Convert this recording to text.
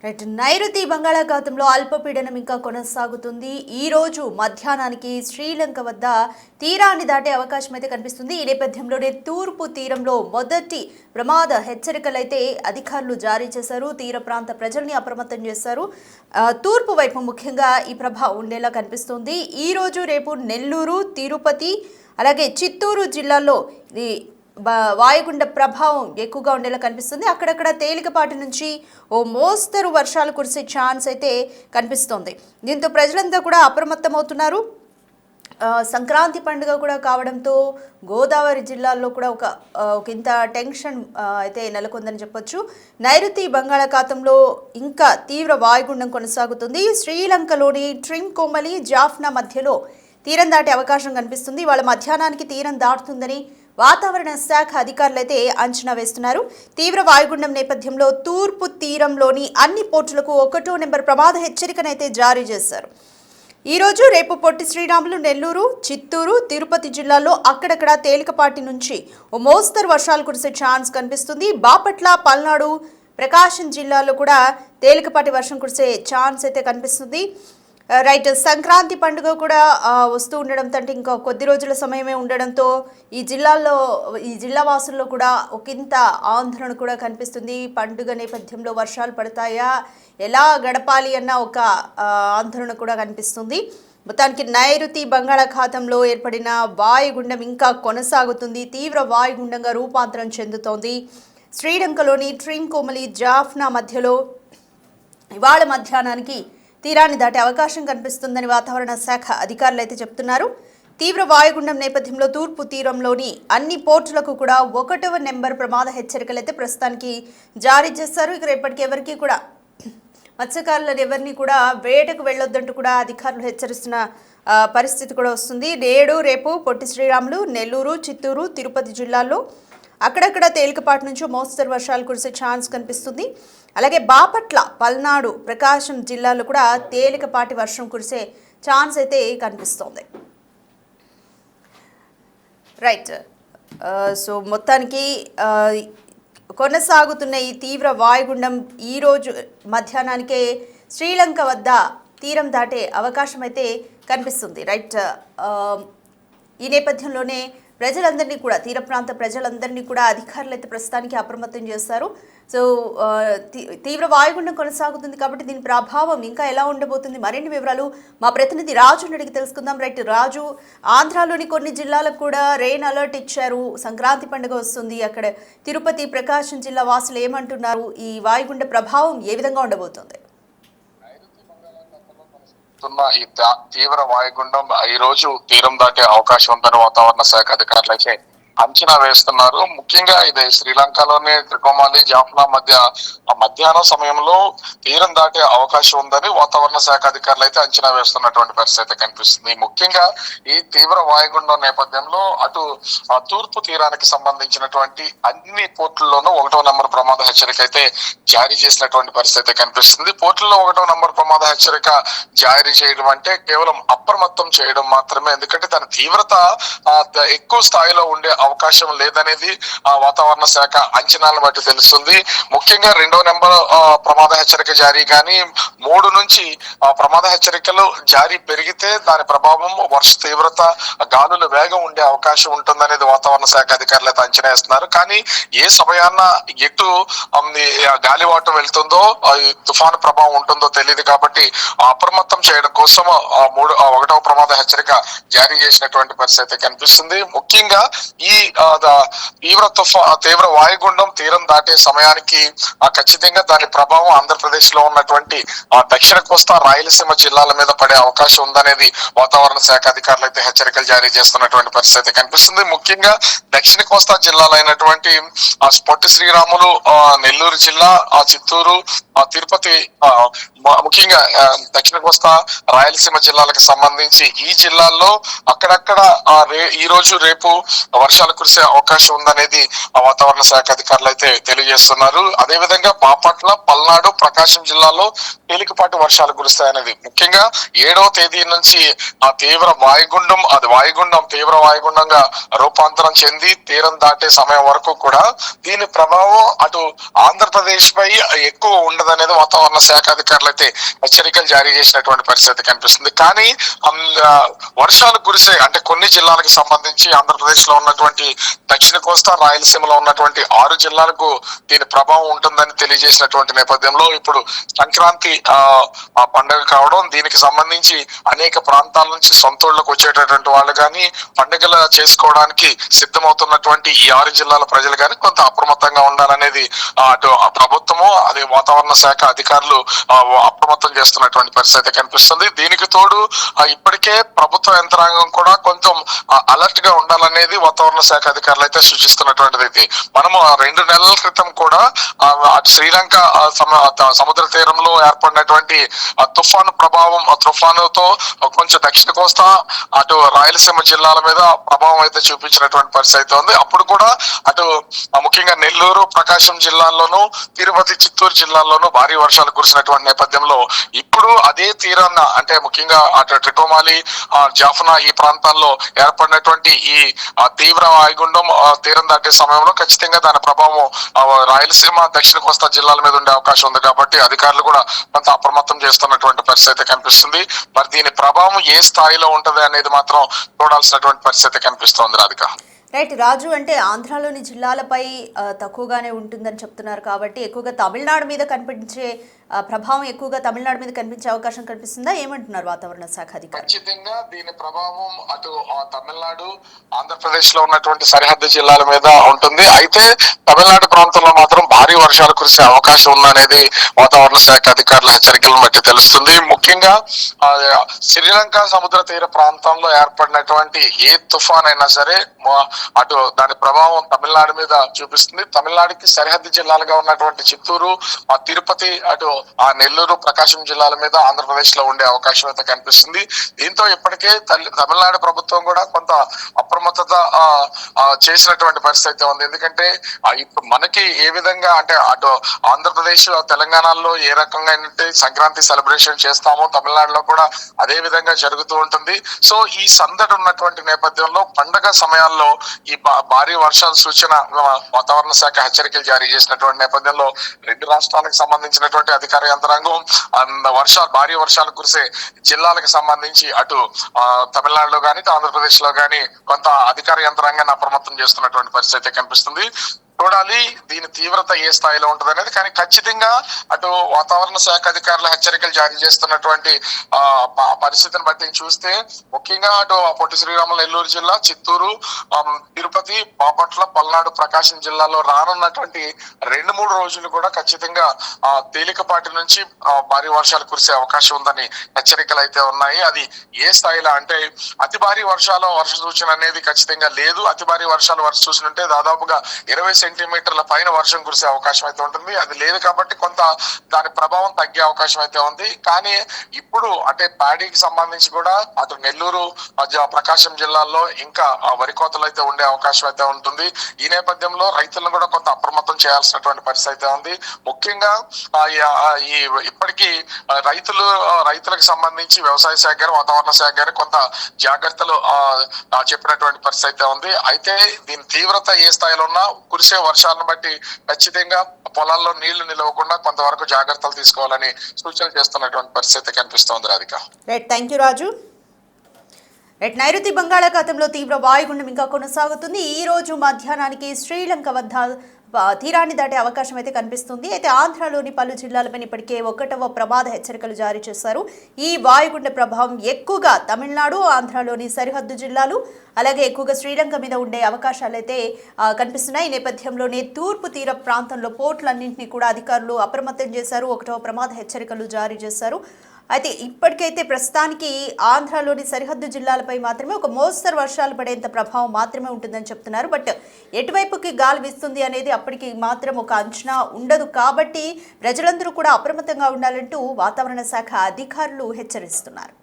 Right. నైరుతి బంగాళాఖాతంలో అల్పపీడనం ఇంకా కొనసాగుతుంది. ఈ రోజు మధ్యాహ్నానికి శ్రీలంక వద్ద తీరాన్ని దాటే అవకాశం అయితే కనిపిస్తుంది. ఈ నేపథ్యంలోనే తూర్పు తీరంలో మొదటి ప్రమాద హెచ్చరికలైతే అధికారులు జారీ చేశారు. తీర ప్రాంత ప్రజల్ని అప్రమత్తం చేశారు. తూర్పు వైపు ముఖ్యంగా ఈ ప్రభావం ఉండేలా కనిపిస్తుంది. ఈ రోజు రేపు నెల్లూరు, తిరుపతి అలాగే చిత్తూరు జిల్లాల్లో వాయుగుండ ప్రభావం ఎక్కువగా ఉండేలా కనిపిస్తుంది. అక్కడక్కడ తేలికపాటి నుంచి ఓ మోస్తరు వర్షాలు కురిసే ఛాన్స్ అయితే కనిపిస్తోంది. దీంతో ప్రజలంతా కూడా అప్రమత్తమవుతున్నారు. సంక్రాంతి పండుగ కూడా కావడంతో గోదావరి జిల్లాల్లో కూడా ఒక ఇంత టెన్షన్ అయితే నెలకొందని చెప్పొచ్చు. నైరుతి బంగాళాఖాతంలో ఇంకా తీవ్ర వాయుగుండం కొనసాగుతుంది. శ్రీలంకలోని ట్రింకోమలి, జాఫ్నా మధ్యలో తీరం దాటే అవకాశం కనిపిస్తుంది. వాళ్ళ మధ్యాహ్నానికి తీరం దాటుతుందని వాతావరణ శాఖ అధికారులు అయితే అంచనా వేస్తున్నారు. తీవ్ర వాయుగుండం నేపథ్యంలో తూర్పు తీరంలోని అన్ని పోర్టులకు 1వ నెంబర్ ప్రమాద హెచ్చరికనైతే జారీ చేశారు. ఈరోజు రేపు పొట్టి శ్రీరాములు, నెల్లూరు, చిత్తూరు, తిరుపతి జిల్లాల్లో అక్కడక్కడ తేలికపాటి నుంచి ఓ మోస్తరు వర్షాలు కురిసే ఛాన్స్ కనిపిస్తుంది. బాపట్ల, పల్నాడు, ప్రకాశం జిల్లాల్లో కూడా తేలికపాటి వర్షం కురిసే ఛాన్స్ అయితే కనిపిస్తుంది. రైట్. సంక్రాంతి పండుగ కూడా వస్తూ ఉండడంతో, అంటే ఇంకా కొద్ది రోజుల సమయమే ఉండడంతో ఈ జిల్లా వాసుల్లో కూడా ఒకంత ఆందోళన కూడా కనిపిస్తుంది. పండుగ నేపథ్యంలో వర్షాలు పడతాయా, ఎలా గడపాలి అన్న ఒక ఆందోళన కూడా కనిపిస్తుంది. మొత్తానికి నైరుతి బంగాళాఖాతంలో ఏర్పడిన వాయుగుండం ఇంకా కొనసాగుతుంది. తీవ్ర వాయుగుండంగా రూపాంతరం చెందుతోంది. శ్రీలంకలోని ట్రింకోమలి, జాఫ్నా మధ్యలో ఇవాళ మధ్యాహ్నానికి తీరాన్ని దాటే అవకాశం కనిపిస్తుందని వాతావరణ శాఖ అధికారులు అయితే చెప్తున్నారు. తీవ్ర వాయుగుండం నేపథ్యంలో తూర్పు తీరంలోని అన్ని పోర్టులకు కూడా 1వ నెంబర్ ప్రమాద హెచ్చరికలు అయితే ప్రస్తుతానికి జారీ చేశారు. ఇక రేపటికి ఎవరికి కూడా మత్స్యకారులను ఎవరిని కూడా వేటకు వెళ్ళొద్దంటూ కూడా అధికారులు హెచ్చరిస్తున్న పరిస్థితి కూడా వస్తుంది. నేడు రేపు పొట్టి శ్రీరాములు, నెల్లూరు, చిత్తూరు, తిరుపతి జిల్లాల్లో అక్కడక్కడ తేలికపాటి నుంచి మోస్తరు వర్షాలు కురిసే ఛాన్స్ కనిపిస్తుంది. అలాగే బాపట్ల, పల్నాడు, ప్రకాశం జిల్లాలో కూడా తేలికపాటి వర్షం కురిసే ఛాన్స్ అయితే కనిపిస్తోంది. రైట్. సో మొత్తానికి కొనసాగుతున్న ఈ తీవ్ర వాయుగుండం ఈరోజు మధ్యాహ్నానికే శ్రీలంక వద్ద తీరం దాటే అవకాశం అయితే కనిపిస్తుంది. రైట్. ఈ నేపథ్యంలోనే ప్రజలందరినీ కూడా, తీర ప్రాంత ప్రజలందరినీ కూడా అధికారులు అయితే ప్రస్తుతానికి అప్రమత్తం చేస్తారు. సో తీవ్ర వాయుగుండం కొనసాగుతుంది కాబట్టి దీని ప్రభావం ఇంకా ఎలా ఉండబోతుంది, మరిన్ని వివరాలు మా ప్రతినిధి రాజుని అడిగి తెలుసుకుందాం. రైట్. రాజు, ఆంధ్రాలోని కొన్ని జిల్లాలకు కూడా రెయిన్ అలర్ట్ ఇచ్చారు. సంక్రాంతి పండుగ వస్తుంది. అక్కడ తిరుపతి, ప్రకాశం జిల్లా వాసులు ఏమంటున్నారు? ఈ వాయుగుండ ప్రభావం ఏ విధంగా ఉండబోతుంది? ఈ తీవ్ర వాయుగుండం ఈ రోజు తీరం దాటే అవకాశం ఉందని వాతావరణ శాఖ అధికారులు అయితే అంచనా వేస్తున్నారు. ముఖ్యంగా ఇది శ్రీలంకలోని త్రికోమాలి, జాఫ్నా మధ్య మధ్యాహ్నం సమయంలో తీరం దాటే అవకాశం ఉందని వాతావరణ శాఖ అధికారులు అయితే అంచనా వేస్తున్నటువంటి పరిస్థితి కనిపిస్తుంది. ముఖ్యంగా ఈ తీవ్ర వాయుగుండం నేపథ్యంలో అటు తూర్పు తీరానికి సంబంధించినటువంటి అన్ని పోర్టుల్లోనూ 1వ నెంబర్ ప్రమాద హెచ్చరిక అయితే జారీ చేసినటువంటి పరిస్థితి కనిపిస్తుంది. పోర్టుల్లో 1వ నెంబర్ ప్రమాద హెచ్చరిక జారీ చేయడం అంటే కేవలం అప్రమత్తం చేయడం మాత్రమే. ఎందుకంటే దాని తీవ్రత ఎక్కువ స్థాయిలో ఉండే అవకాశం లేదనేది వాతావరణ శాఖ అంచనాలను బట్టి తెలుస్తుంది. ముఖ్యంగా 2వ నెంబర్ ప్రమాద హెచ్చరిక జారీ కానీ 3 నుంచి ప్రమాద హెచ్చరికలు జారీ పెరిగితే దాని ప్రభావం వర్ష తీవ్రత, గాలుల వేగం ఉండే అవకాశం ఉంటుందనేది వాతావరణ శాఖ అధికారులు అయితే అంచనా వేస్తున్నారు. కానీ ఏ సమయాన్న ఎటు గాలివాటం వెళ్తుందో, తుఫాను ప్రభావం ఉంటుందో తెలియదు కాబట్టి అప్రమత్తం చేయడం కోసం 1వ ప్రమాద హెచ్చరిక జారీ చేసినటువంటి పరిస్థితి కనిపిస్తుంది. ముఖ్యంగా ఈ తీవ్ర వాయుగుండం తీరం దాటే సమయానికి ఖచ్చితంగా దాని ప్రభావం ఆంధ్రప్రదేశ్ లో ఉన్నటువంటి దక్షిణ కోస్తా, రాయలసీమ జిల్లాల మీద పడే అవకాశం ఉందనేది వాతావరణ శాఖ అధికారులు అయితే హెచ్చరికలు జారీ చేస్తున్నటువంటి పరిస్థితి కనిపిస్తుంది. ముఖ్యంగా దక్షిణ కోస్తా జిల్లాలైనటువంటి పొట్టి శ్రీరాములు, నెల్లూరు జిల్లా, చిత్తూరు, తిరుపతి, ముఖ్యంగా దక్షిణ కోస్తా, రాయలసీమ జిల్లాలకు సంబంధించి ఈ జిల్లాల్లో అక్కడక్కడ ఈ రోజు రేపు వర్షాలు కురిసే అవకాశం ఉందనేది వాతావరణ శాఖ అధికారులు అయితే తెలియజేస్తున్నారు. అదేవిధంగా బాపట్ల, పల్నాడు, ప్రకాశం జిల్లాలో తేలికపాటి వర్షాలు కురుస్తాయనేది. ముఖ్యంగా 7వ తేదీ నుంచి ఆ వాయుగుండం తీవ్ర వాయుగుండంగా రూపాంతరం చెంది తీరం దాటే సమయం వరకు కూడా దీని ప్రభావం అటు ఆంధ్రప్రదేశ్ పై ఎక్కువ ఉండదనేది వాతావరణ శాఖ అధికారులు అయితే హెచ్చరికలు జారీ చేసినటువంటి పరిస్థితి కనిపిస్తుంది. కానీ వర్షాలు కురిసే అంటే కొన్ని జిల్లాలకు సంబంధించి ఆంధ్రప్రదేశ్ లో ఉన్నటువంటి దక్షిణ కోస్తా రాయలసీమలో ఉన్నటువంటి 6 జిల్లాలకు దీని ప్రభావం ఉంటుందని తెలియజేసినటువంటి నేపథ్యంలో ఇప్పుడు సంక్రాంతి పండుగ కావడం, దీనికి సంబంధించి అనేక ప్రాంతాల నుంచి సొంతూళ్ళకు వచ్చేటటువంటి వాళ్ళు కానీ పండుగలు చేసుకోవడానికి సిద్ధమవుతున్నటువంటి ఈ 6 జిల్లాల ప్రజలు కానీ కొంత అప్రమత్తంగా ఉండాలనేది అటు ప్రభుత్వము అదే వాతావరణ శాఖ అధికారులు అప్రమత్తం చేస్తున్నటువంటి పరిస్థితి కనిపిస్తుంది. దీనికి తోడు ఇప్పటికే ప్రభుత్వ యంత్రాంగం కూడా కొంచెం అలర్ట్ గా ఉండాలనేది వాతావరణ శాఖ అధికారులు అయితే సూచిస్తున్నటువంటిది. మనము 2 నెలల క్రితం కూడా శ్రీలంక సముద్ర తీరంలో ఏర్పడినటువంటి తుఫానుతో కొంచెం దక్షిణ కోస్తా అటు రాయలసీమ జిల్లాల మీద ప్రభావం అయితే చూపించినటువంటి పరిస్థితి ఉంది. అప్పుడు కూడా అటు ముఖ్యంగా నెల్లూరు, ప్రకాశం జిల్లాల్లోనూ, తిరుపతి, చిత్తూరు జిల్లాల్లోనూ భారీ వర్షాలు కురిసినటువంటి నేపథ్యంలో ఇప్పుడు అదే తీరాన్న అంటే ముఖ్యంగా అటు ట్రికోమాలి, జాఫ్నా ఈ ప్రాంతాల్లో ఏర్పడినటువంటి ఈ తీవ్ర వాయుగుండం తీరం దాటే సమయంలో ఖచ్చితంగా దాని ప్రభావం రాయలసీమ, దక్షిణ కోస్తా జిల్లాల మీద ఉండే అవకాశం ఉంది. కాబట్టి అధికారులు కూడా కొంత అప్రమత్తం చేస్తున్నటువంటి పరిస్థితి కనిపిస్తుంది. మరి దీని ప్రభావం ఏ స్థాయిలో ఉంటది అనేది మాత్రం చూడాల్సినటువంటి పరిస్థితి కనిపిస్తోంది రాధిక. రైట్ రాజు, అంటే ఆంధ్రాలోని జిల్లాలపై తక్కువగానే ఉంటుందని చెప్తున్నారు కాబట్టి ఎక్కువగా తమిళనాడు మీద కనిపించే ప్రభావం ఎక్కువగా తమిళనాడు మీద కనిపించే అవకాశం కనిపిస్తుందా? ఏమంటున్నారు వాతావరణ శాఖ అధికారులు? ఖచ్చితంగా దీని ప్రభావం అటు తమిళనాడు, ఆంధ్రప్రదేశ్ లో ఉన్నటువంటి సరిహద్దు జిల్లాల మీద ఉంటుంది. అయితే తమిళనాడు ప్రాంతంలో మాత్రం భారీ వర్షాలు కురిసే అవకాశం ఉందనేది వాతావరణ శాఖ అధికారుల హెచ్చరికలను బట్టి తెలుస్తుంది. ముఖ్యంగా శ్రీలంక సముద్ర తీర ప్రాంతంలో ఏర్పడినటువంటి ఏ తుఫాన్ అయినా సరే అటు దాని ప్రభావం తమిళనాడు మీద చూపిస్తుంది. తమిళనాడుకి సరిహద్దు జిల్లాలుగా ఉన్నటువంటి చిత్తూరు, తిరుపతి, అటు నెల్లూరు, ప్రకాశం జిల్లాల మీద ఆంధ్రప్రదేశ్ లో ఉండే అవకాశం అయితే కనిపిస్తుంది. దీంతో ఇప్పటికే తమిళనాడు ప్రభుత్వం కూడా కొంత అప్రమత్తత చేసినటువంటి పరిస్థితి ఉంది. ఎందుకంటే ఇప్పుడు మనకి ఏ విధంగా అంటే అటు ఆంధ్రప్రదేశ్, తెలంగాణలో ఏ రకంగా సంక్రాంతి సెలబ్రేషన్ చేస్తామో తమిళనాడులో కూడా అదే విధంగా జరుగుతూ ఉంటుంది. సో ఈ సందడి ఉన్నటువంటి నేపథ్యంలో పండగ సమయాల్లో ఈ భారీ వర్షాల సూచన వాతావరణ శాఖ హెచ్చరికలు జారీ చేసినటువంటి నేపథ్యంలో 2 రాష్ట్రాలకు సంబంధించినటువంటి అధికార యంత్రాంగం భారీ వర్షాలు కురిసే జిల్లాలకు సంబంధించి అటు తమిళనాడులో గానీ ఆంధ్రప్రదేశ్ లో గానీ కొంత అధికార యంత్రాంగాన్ని అప్రమత్తం చేస్తున్నటువంటి పరిస్థితి కనిపిస్తుంది. చూడాలి దీని తీవ్రత ఏ స్థాయిలో ఉంటది అనేది. కానీ ఖచ్చితంగా అటు వాతావరణ శాఖ అధికారులు హెచ్చరికలు జారీ చేస్తున్నటువంటి పరిస్థితిని బట్టి చూస్తే ముఖ్యంగా అటు పొట్టి శ్రీరాములు నెల్లూరు జిల్లా, చిత్తూరు, తిరుపతి, బాపట్ల, పల్నాడు, ప్రకాశం జిల్లాలో రానున్నటువంటి 2-3 రోజులు కూడా ఖచ్చితంగా తేలికపాటి నుంచి భారీ వర్షాలు కురిసే అవకాశం ఉందని హెచ్చరికలు అయితే ఉన్నాయి. అది ఏ స్థాయిలో అంటే అతి భారీ వర్ష సూచన అనేది ఖచ్చితంగా లేదు. అతి భారీ వర్ష సూచన ఉంటే దాదాపుగా 20 సెంటీమీటర్ల పైన వర్షం కురిసే అవకాశం అయితే ఉంటుంది. అది లేదు కాబట్టి కొంత దాని ప్రభావం తగ్గే అవకాశం అయితే ఉంది. కానీ ఇప్పుడు అంటే ప్యాడీకి సంబంధించి కూడా అటు నెల్లూరు, ప్రకాశం జిల్లాల్లో ఇంకా వరి కోతలు అయితే ఉండే అవకాశం అయితే ఉంటుంది. ఈ నేపథ్యంలో రైతులను కూడా కొంత అప్రమత్తం చేయాల్సినటువంటి పరిస్థితి అయితే ఉంది. ముఖ్యంగా ఇప్పటికీ రైతులకు సంబంధించి వ్యవసాయ శాఖ గారు, వాతావరణ శాఖ గారు కొంత జాగ్రత్తలు చెప్పినటువంటి పరిస్థితి అయితే ఉంది. అయితే దీని తీవ్రత ఏ స్థాయిలో ఉన్నా కురిసే వర్షాలను బట్టి ఖచ్చితంగా పొలాల్లో నీళ్లు నిలవకుండా కొంతవరకు జాగ్రత్తలు తీసుకోవాలని సూచనలు చేస్తున్నటువంటి పరిస్థితి కనిపిస్తోంది Radhika. Right, thank you Raju. Right, నైరుతి బంగాళాఖాతంలో తీవ్ర వాయుగుండం ఇంకా కొనసాగుతుంది. ఈ రోజు మధ్యాహ్నానికి శ్రీలంక వద్ద తీరాన్ని దాటే అవకాశం అయితే కనిపిస్తుంది. అయితే ఆంధ్రాలోని పలు జిల్లాలపై ఇప్పటికే 1వ ప్రమాద హెచ్చరికలు జారీ చేశారు. ఈ వాయుగుండ ప్రభావం ఎక్కువగా తమిళనాడు, ఆంధ్రాలోని సరిహద్దు జిల్లాలు, అలాగే ఎక్కువగా శ్రీలంక మీద ఉండే అవకాశాలు అయితే కనిపిస్తున్నాయి. ఈ నేపథ్యంలోనే తూర్పు తీర ప్రాంతంలో పోర్టులన్నింటినీ కూడా అధికారులు అప్రమత్తం చేశారు. 1వ ప్రమాద హెచ్చరికలు జారీ చేశారు. అయితే ఇప్పటికైతే ప్రస్తుతానికి ఆంధ్రాలోని సరిహద్దు జిల్లాలపై మాత్రమే ఒక మోస్తరు వర్షాలు పడేంత ప్రభావం మాత్రమే ఉంటుందని చెప్తున్నారు. బట్ ఎటువైపుకి గాలి వీస్తుంది అనేది అప్పటికి మాత్రం ఒక అంచనా ఉండదు. కాబట్టి ప్రజలందరూ కూడా అప్రమత్తంగా ఉండాలంటూ వాతావరణ శాఖ అధికారులు హెచ్చరిస్తున్నారు.